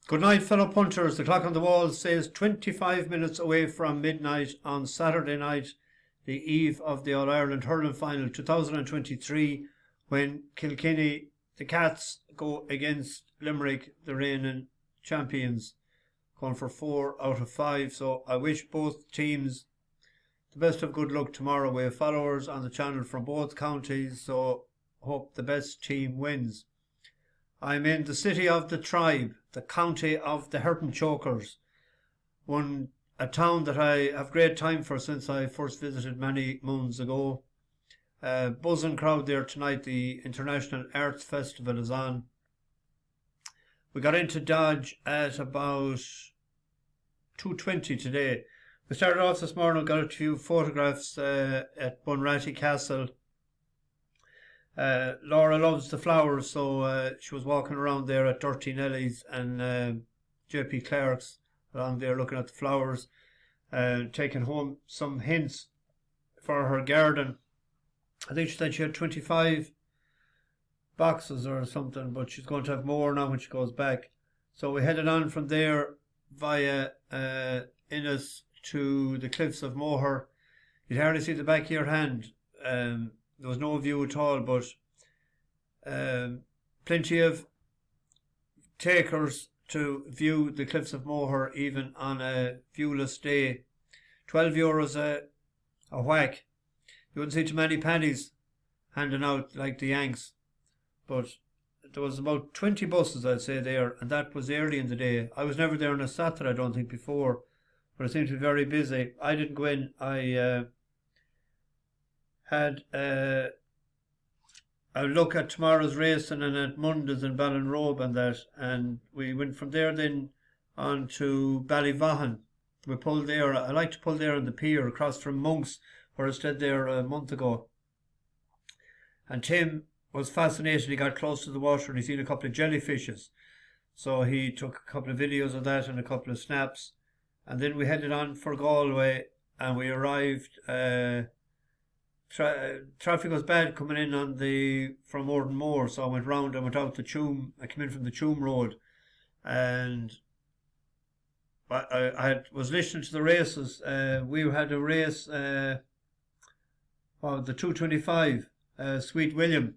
Good night, fellow punters. The clock on the wall says 25 minutes away from midnight on Saturday night, the eve of the All-Ireland Hurling Final 2023, when Kilkenny, the Cats, go against Limerick, the reigning champions, going for 4 out of 5. So I wish both teams the best of good luck tomorrow. We have followers on the channel from both counties, so hope the best team wins. I'm in the city of the tribe, the county of the Hurting Chokers, a town that I have great time for since I first visited many moons ago. Buzzing crowd there tonight. The International Arts Festival is on. We got into Dodge at about 2:20 today. We started off this morning, got a few photographs at Bunratty Castle. Laura loves the flowers, so she was walking around there at Dirty Nelly's and JP Clark's along there looking at the flowers, taking home some hints for her garden. I think she said she had 25 boxes or something, but she's going to have more now when she goes back. So we headed on from there via Innis to the cliffs of Moher. You'd hardly see the back of your hand. There was no view at all, but plenty of takers to view the cliffs of Moher even on a viewless day. €12 a whack. You wouldn't see too many pennies handing out like the Yanks, but there was about 20 buses, I'd say, there, and that was early in the day. I was never there on a Saturday, I don't think, before, but it seemed to be very busy. I didn't go in. I had a look at tomorrow's racing and at Monday's in Ballinrobe and that, and we went from there then on to Ballyvaughan. We pulled there. I like to pull there on the pier across from Monk's, where I stayed there a month ago. And Tim was fascinated. He got close to the water and he seen a couple of jellyfishes, so he took a couple of videos of that and a couple of snaps, and then we headed on for Galway, and we arrived. Traffic was bad coming in from Ordenmore, so I went round and went out the Tuam. I came in from the Tuam Road, and I was listening to the races. We had a race, the 225, Sweet William.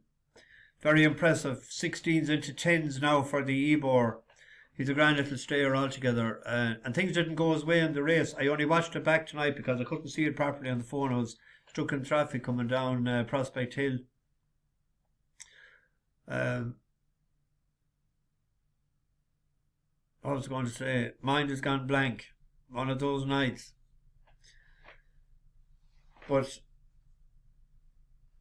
Very impressive. 16s into 10s now for the Ebor. He's a grand little stayer altogether. And things didn't go his way in the race. I only watched it back tonight because I couldn't see it properly on the phone. I was stuck in traffic coming down Prospect Hill. What was I going to say? Mind has gone blank. One of those nights. But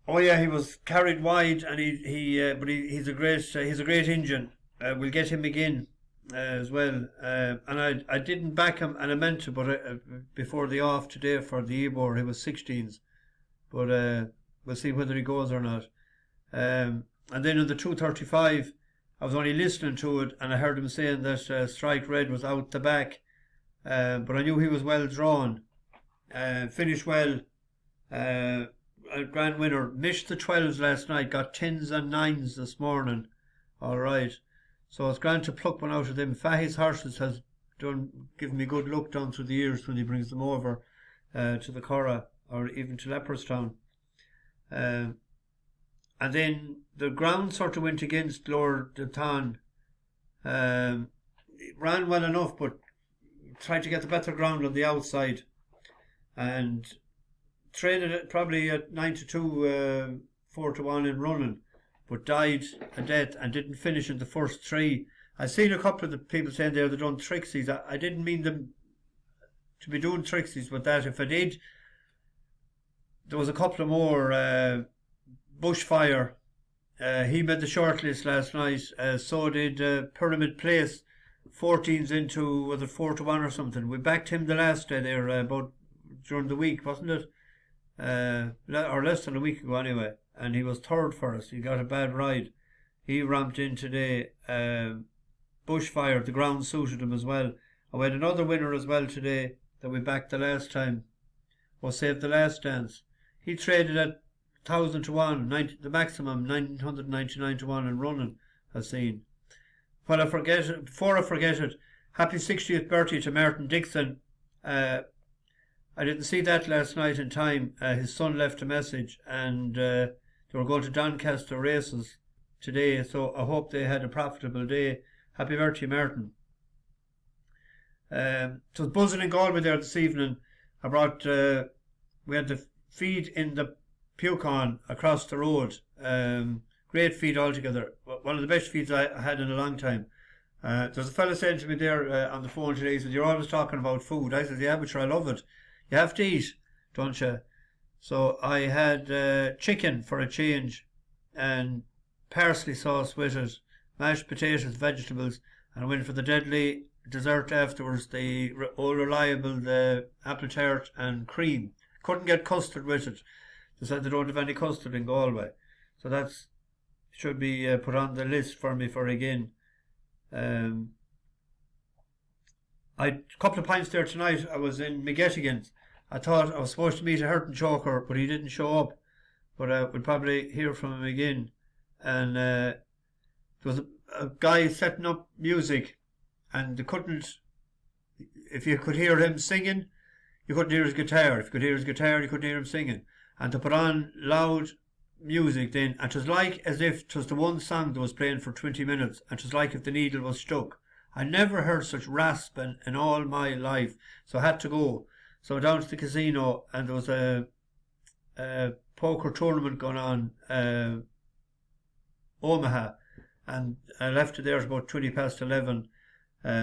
oh yeah, he was carried wide, and he's a great engine. We'll get him again as well. And I didn't back him, and I meant to, but before the off today for the Ebor, he was 16s. But we'll see whether he goes or not. And then in the 235, I was only listening to it, and I heard him saying that Strike Red was out the back, but I knew he was well drawn. Finished well. A grand winner. Missed the 12s last night. Got 10s and 9s this morning. All right. So it's grand to pluck one out of them. Fahey's horses has given me good luck down through the years when he brings them over to the Curragh or even to Leopardstown. And then the ground sort of went against Lord Detan. Ran well enough, but tried to get the better ground on the outside, and traded it probably at 9-2, 4-1 in running, but died a death and didn't finish in the first 3. I've seen a couple of the people saying they're done trixies. I didn't mean them to be doing trixies with that. If I did, there was a couple of more. Bushfire, he made the shortlist last night. So did Pyramid Place, 14s into, was it 4-1 or something. We backed him the last day there, about during the week, wasn't it? Or less than a week ago anyway. And he was third for us. He got a bad ride. He ramped in today. Bushfire, the ground suited him as well. And we had another winner as well today that we backed the last time. Was Saved the Last Dance. He traded at 1,000 to 1, the maximum 999 to 1 and running, I've seen. While I forget it, before I forget it, happy 60th birthday to Martin Dixon. I didn't see that last night in time. His son left a message, and they were going to Doncaster races today, so I hope they had a profitable day. Happy birthday, Martin. It was buzzing in Galway there this evening. I brought, we had the feed in the Pucon across the road. Great feed altogether. One of the best feeds I had in a long time. There's a fella saying to me there on the phone today, he said, "You're always talking about food." I said, "Yeah, but sure, I love it. You have to eat, don't you?" So I had chicken for a change and parsley sauce with it, mashed potatoes, vegetables, and I went for the deadly dessert afterwards, the all reliable the apple tart and cream. Couldn't get custard with it. They said they don't have any custard in Galway. So that's should be put on the list for me for again. I a couple of pints there tonight. I was in McGettigan's. I thought I was supposed to meet a hurting choker, but he didn't show up. But we'll probably hear from him again. And there was a guy setting up music, and they couldn't. If you could hear him singing, you couldn't hear his guitar. If you could hear his guitar, you couldn't hear him singing. And to put on loud music then, and it was like as if it was the one song that was playing for 20 minutes, and it was like if the needle was stuck. I never heard such rasping in all my life, so I had to go. So down to the casino, and there was a poker tournament going on, Omaha, and I left it there at about 20 past 11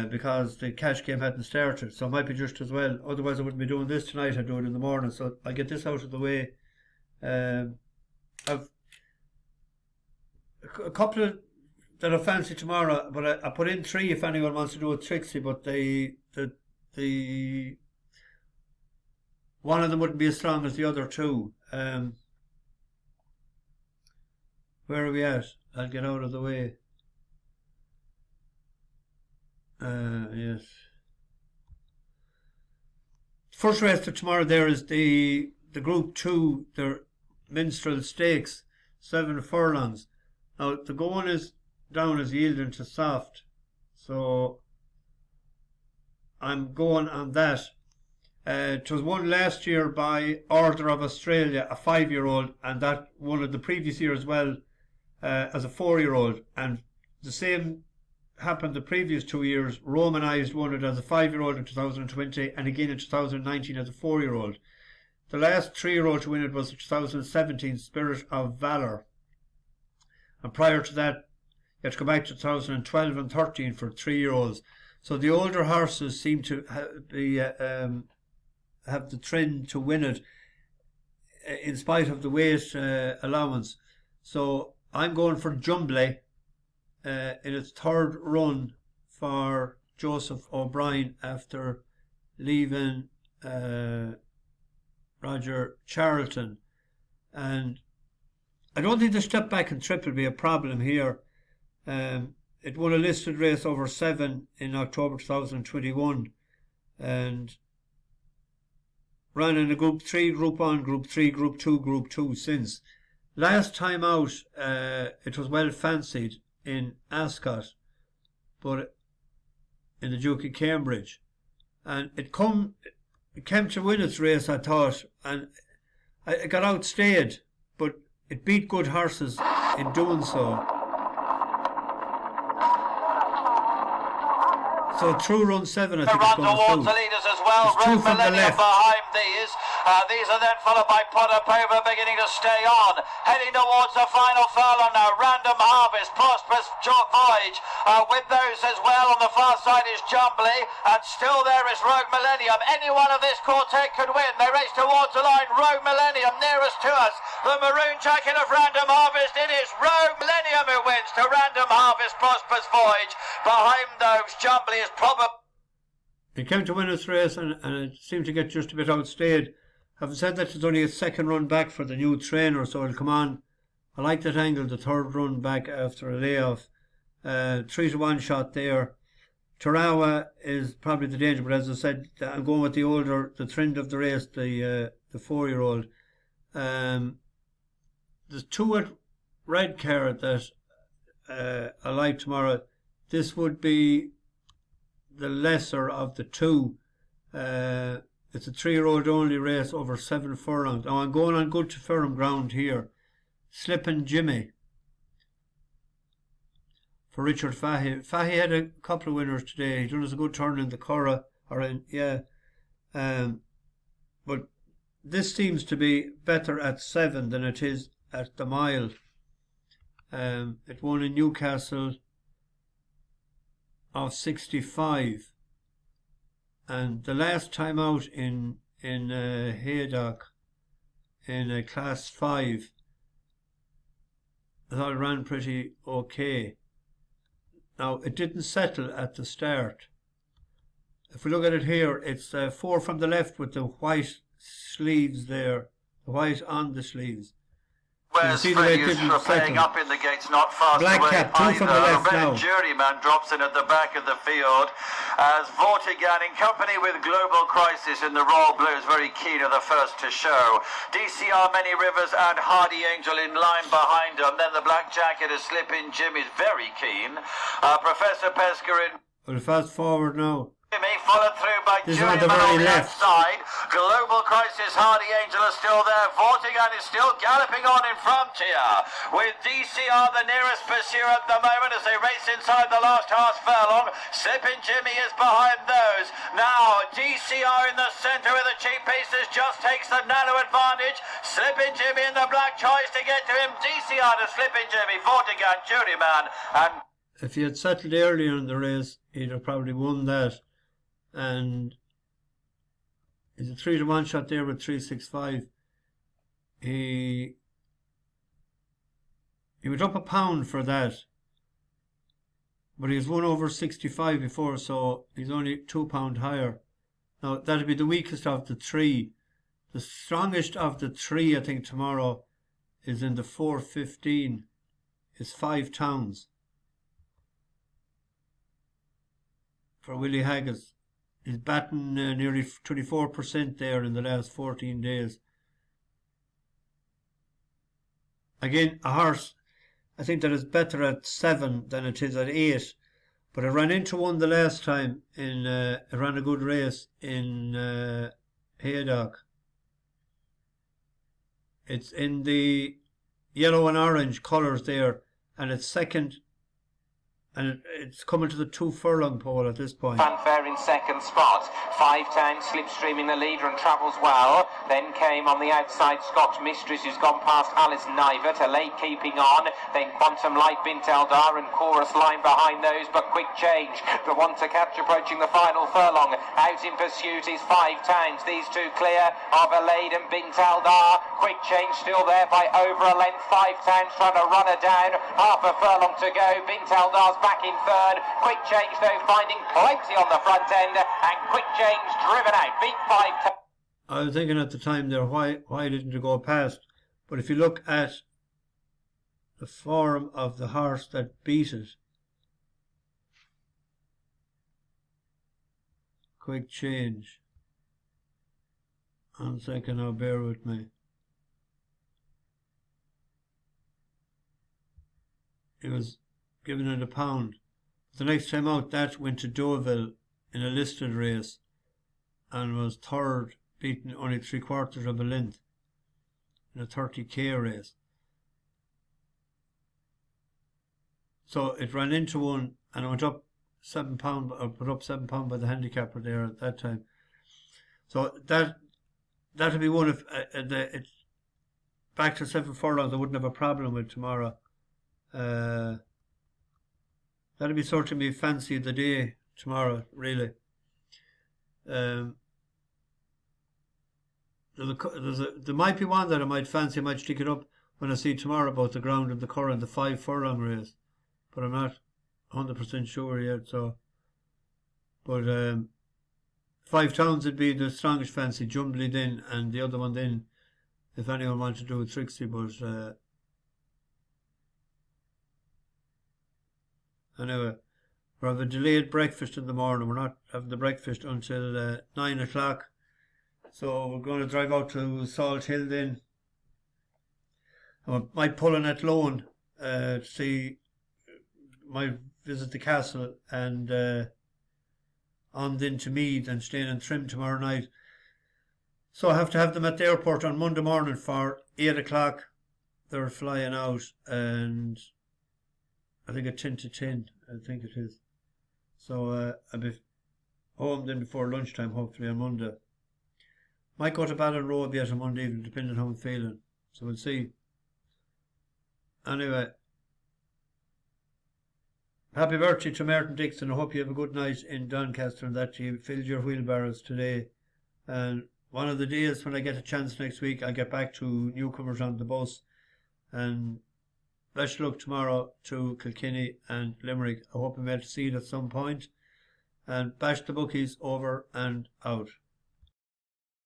because the cash game hadn't started, so it might be just as well. Otherwise I wouldn't be doing this tonight. I'd do it in the morning, so I get this out of the way. I've a couple of that I fancy tomorrow, but I put in 3 if anyone wants to do a Trixie, but the one of them wouldn't be as strong as the other 2. Where are we at? I'll get out of the way. Yes. First race of tomorrow there is the Group 2, the Minstrel Stakes, 7 furlongs. Now the going is down as yielding to soft, so I'm going on that. It was won last year by Order of Australia, a 5-year-old, and that won it the previous year as well as a 4-year-old, and the same happened the previous 2 years. Romanized won it as a 5-year-old in 2020 and again in 2019 as a 4-year-old. The last 3-year-old to win it was the 2017 Spirit of Valour, and prior to that you had to go back to 2012 and 13 for 3-year-olds. So the older horses seem to have the trend to win it in spite of the weight allowance. So I'm going for Jumbly in its 3rd run for Joseph O'Brien after leaving Roger Charlton. And I don't think the step back and trip will be a problem here. It won a listed race over 7 in October 2021 and ran in a Group 3, Group 1, Group 3, Group 2, Group 2 since. Last time out, it was well fancied in Ascot, but in the Duke of Cambridge. And it came to win its race, I thought, and it got outstayed, but it beat good horses in doing so. So through run 7, I think it's going towards the leaders as well. Road Millennium behind these. These are then followed by Potter Pova beginning to stay on. Heading towards the final furlong now. Random Harvest, Prosperous Voyage. With those as well on the far side is Jumbly. And still there is Rogue Millennium. Any one of this quartet could win. They race towards the line. Rogue Millennium nearest to us. The maroon jacket of Random Harvest. It is Rogue Millennium who wins to Random Harvest, Prosperous Voyage. Behind those, Jumbly is probably... It came to win its race and it seemed to get just a bit outstayed. Having said that, it's only a 2nd run back for the new trainer, so it'll come on. I like that angle, the 3rd run back after a layoff. 3-1 shot there. Tarawa is probably the danger, but as I said, I'm going with the trend of the race, the 4-year-old. There's 2 at Red Carrot that I like tomorrow. this would be the lesser of the two. It's a 3-year-old only race over 7 furlongs. Now I'm going on good to firm ground here. Slippin' Jimmy for Richard Fahey. Fahey had a couple of winners today. He done us a good turn in the Curragh, but this seems to be better at 7 than it is at the mile. It won in Newcastle of 65, and the last time out in Haydock in class 5, I thought it ran pretty okay. Now it didn't settle at the start. If we look at it here, it's 4 from the left with the white sleeves there, the white on the sleeves. Whereas Freddie is playing up in the gates, not fast Black away cap, 2 from the left now. Juryman drops in at the back of the field as Vortigern, in company with Global Crisis in the Royal Blues, very keen are the first to show. DCR, Many Rivers and Hardy Angel in line behind them. Then the Black Jacket is Slippin' Jim is very keen. Professor Pescarin. We'll fast forward now. Followed through by Juryman on the outside. Global Crisis, Hardy Angel are still there. Vortigern is still galloping on in front here, with DCR the nearest pursuer at the moment as they race inside the last half furlong. Slippin' Jimmy is behind those. Now DCR in the centre with the cheap pieces just takes the narrow advantage. Slippin' Jimmy in the black choice to get to him. DCR to Slippin' Jimmy, Vortigern, Juryman, and if he had settled earlier in the race, he'd have probably won that. And he's a 3-to-1 shot there with 365. He went up £1 for that, but he's won over 65 before, so he's only £2 higher. Now that'll be the weakest of the 3. The strongest of the 3, I think, tomorrow is in the 4:15. It's 5 towns for Willie Haggis. He's batting nearly 24% there in the last 14 days. Again, a horse, I think that is better at 7 than it is at 8. But it ran into one the last time. It ran a good race in Haydock. It's in the yellow and orange colours there, and it's second. And it's coming to the 2 furlong pole at this point. Fanfare in second spot. 5 Towns slipstreaming the leader and travels well. Then came on the outside Scotch Mistress, who's gone past Alice Nivert. A late keeping on. Then Quantum Light, Bint Eldar and Chorus line behind those, but Quick Change, the one to catch approaching the final furlong. Out in pursuit is 5 Towns. These two clear of Alade and Bint Eldar. Quick Change still there by over a length. 5 Towns trying to run her down. Half a furlong to go. Bint Eldar's back in third. Quick Change though finding plenty on the front end, and Quick Change driven out. Beat 5. I was thinking at the time there, why didn't it go past? But if you look at the form of the horse that beat it, Quick Change. 1 second now, bear with me. It was given it £1. The next time out, that went to Deauville in a listed race and was third, beaten only 3/4 of a length in a 30k race. So it ran into one and it went up £7, or put up £7 by the handicapper there at that time. So that'll be one if it's back to 7 furlongs. I wouldn't have a problem with tomorrow. That'll be sort of me fancy of the day tomorrow, really. There might be one that I might fancy. I might stick it up when I see tomorrow about the ground of the Curragh and the 5 furlong race, but I'm not 100% sure yet. So, but 5 towns would be the strongest fancy. Jumbly then, and the other one then, if anyone wants to do a Trixie, but. Anyway, we have a delayed breakfast in the morning. We're not having the breakfast until 9 o'clock. So we're going to drive out to Salt Hill then. I might pull in at Loan to see my visit the castle and on then to Meath and staying in Trim tomorrow night. So I have to have them at the airport on Monday morning for 8 o'clock. They're flying out, and I think at 10 to 10, I think it is. So I'll be home then before lunchtime, hopefully on Monday. Might go to Ballinrobe yet on Monday evening, depending on how I'm feeling. So we'll see. Anyway, happy birthday to Martin Dixon. I hope you have a good night in Doncaster and that you filled your wheelbarrows today. And one of the days when I get a chance next week, I'll get back to newcomers on the bus. And best luck tomorrow to Kilkenny and Limerick. I hope I'm able to see it at some point. And bash the bookies over and out.